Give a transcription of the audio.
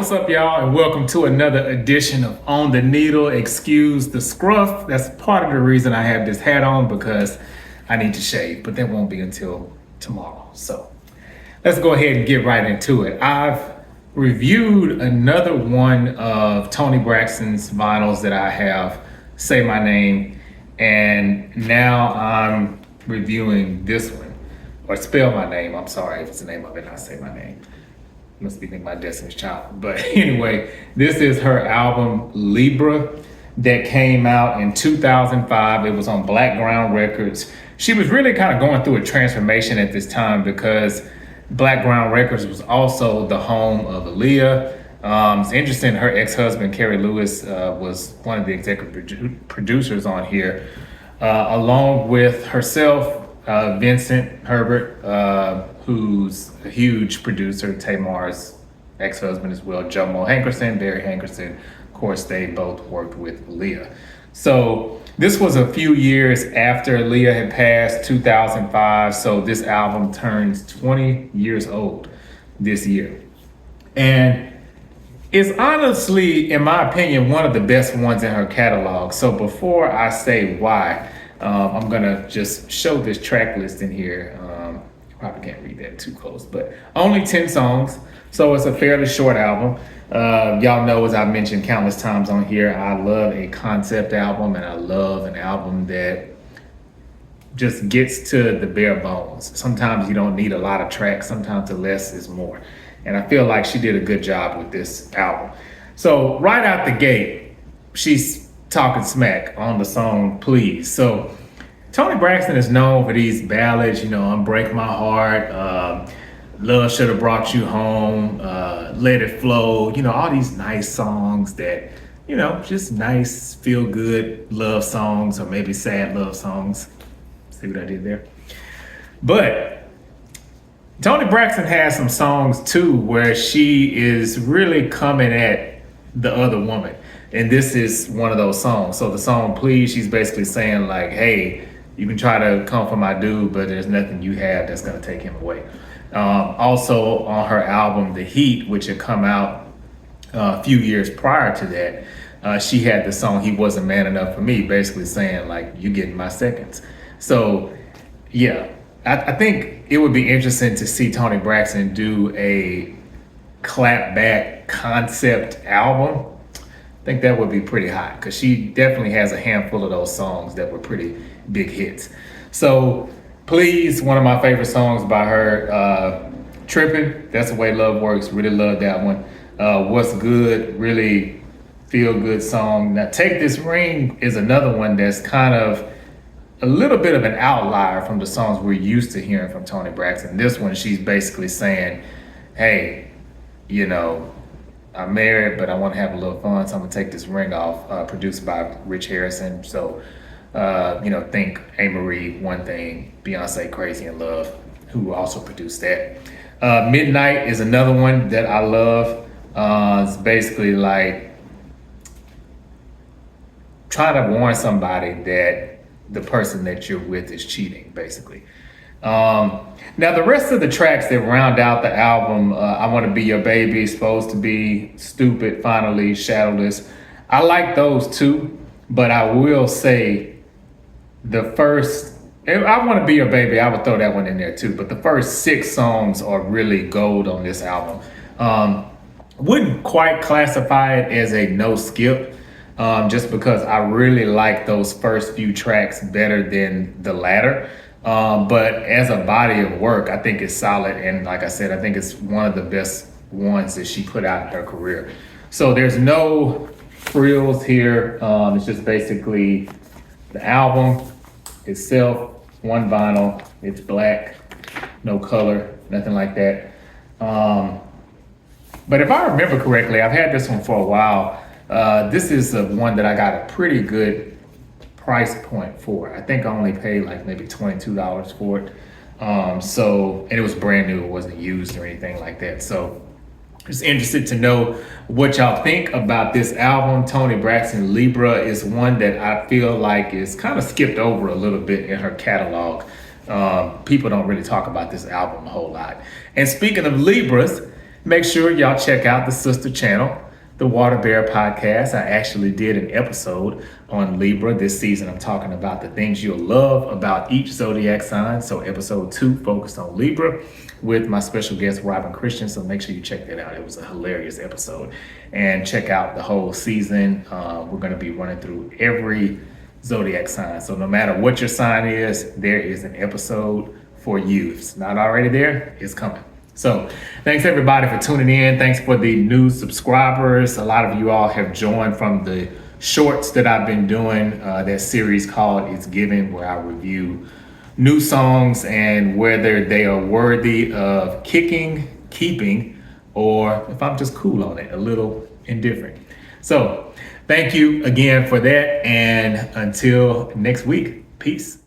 what's up, y'all, and welcome to another edition of On the Needle. Excuse the scruff. That's part of the reason I have this hat on, because I need to shave, but that won't be until tomorrow. So let's go ahead and get right into it. I've reviewed another one of Toni Braxton's vinyls that I have, Say My Name, and now I'm reviewing this one, or Spell My Name. I'm sorry if it's the name of it, not Say My Name. Must be thinking about Destiny's Child. But anyway, this is her album Libra that came out in 2005. It was on Black Ground Records. She was really kind of going through a transformation at this time, because Black Ground Records was also the home of Aaliyah. It's interesting, her ex-husband, Kerry Lewis, was one of the executive producers on here, along with herself, Vincent Herbert, who's a huge producer, Tamar's ex-husband as well, Jomo Hankerson, Barry Hankerson. Of course, they both worked with Aaliyah. So this was a few years after Aaliyah had passed, 2005. So this album turns 20 years old this year. And it's honestly, in my opinion, one of the best ones in her catalog. So before I say why, I'm gonna just show this track list in here. Probably can't read that too close, but only 10 songs. So it's a fairly short album. Y'all know, as I've mentioned countless times on here, I love a concept album, and I love an album that just gets to the bare bones. Sometimes you don't need a lot of tracks. Sometimes the less is more. And I feel like she did a good job with this album. So right out the gate, she's talking smack on the song Please. So Toni Braxton is known for these ballads, Unbreak My Heart, Love Should Have Brought You Home, Let It Flow, all these nice songs that, just nice, feel good love songs, or maybe sad love songs. See what I did there? But Toni Braxton has some songs too where she is really coming at the other woman. And this is one of those songs. So the song Please, she's basically saying like, hey, you can try to come for my dude, but there's nothing you have that's gonna take him away. Also on her album, The Heat, which had come out a few years prior to that, she had the song He Wasn't Man Enough for Me, basically saying like, you getting my seconds. So yeah, I think it would be interesting to see Toni Braxton do a clapback concept album. I think that would be pretty hot, because she definitely has a handful of those songs that were pretty big hits. So Please, one of my favorite songs by her. Trippin', That's the Way Love Works, really love that one. What's Good, really feel good song. Now Take This Ring is another one that's kind of a little bit of an outlier from the songs we're used to hearing from Toni Braxton. This one, she's basically saying, hey, I'm married, but I want to have a little fun, so I'm gonna take this ring off. Produced by Rich Harrison. So, think A-Marie, One Thing, Beyonce, Crazy in Love, who also produced that. Midnight is another one that I love. It's basically like trying to warn somebody that the person that you're with is cheating, basically. Now the rest of the tracks that round out the album, I Want to Be Your Baby, Supposed to Be, Stupid, Finally, Shadowless, I like those too, but I will say the first, I Want to Be Your Baby, I would throw that one in there too, but the first 6 songs are really gold on this album. Wouldn't quite classify it as a no skip, just because I really like those first few tracks better than the latter. But as a body of work, I think it's solid. And like I said, I think it's one of the best ones that she put out in her career. So there's no frills here. It's just basically the album itself, one vinyl. It's black, no color, nothing like that. But if I remember correctly, I've had this one for a while. This is one that I got a pretty good price point for. I think I only paid like maybe $22 for it. And it was brand new, it wasn't used or anything like that. So just interested to know what y'all think about this album. Toni Braxton Libra is one that I feel like is kind of skipped over a little bit in her catalog. People don't really talk about this album a whole lot. And speaking of Libras, Make sure y'all check out the sister channel, the Water Bear Podcast. I actually did an episode on Libra this season. I'm talking about the things you'll love about each zodiac sign. So episode 2 focused on Libra with my special guest, Robin Christian. So make sure you check that out. It was a hilarious episode. And check out the whole season. We're going to be running through every zodiac sign. So no matter what your sign is, there is an episode for you. If it's not already there, it's coming. So thanks everybody for tuning in. Thanks for the new subscribers. A lot of you all have joined from the shorts that I've been doing, that series called It's Given, where I review new songs and whether they are worthy of keeping, or if I'm just cool on it, a little indifferent. So thank you again for that. And until next week, peace.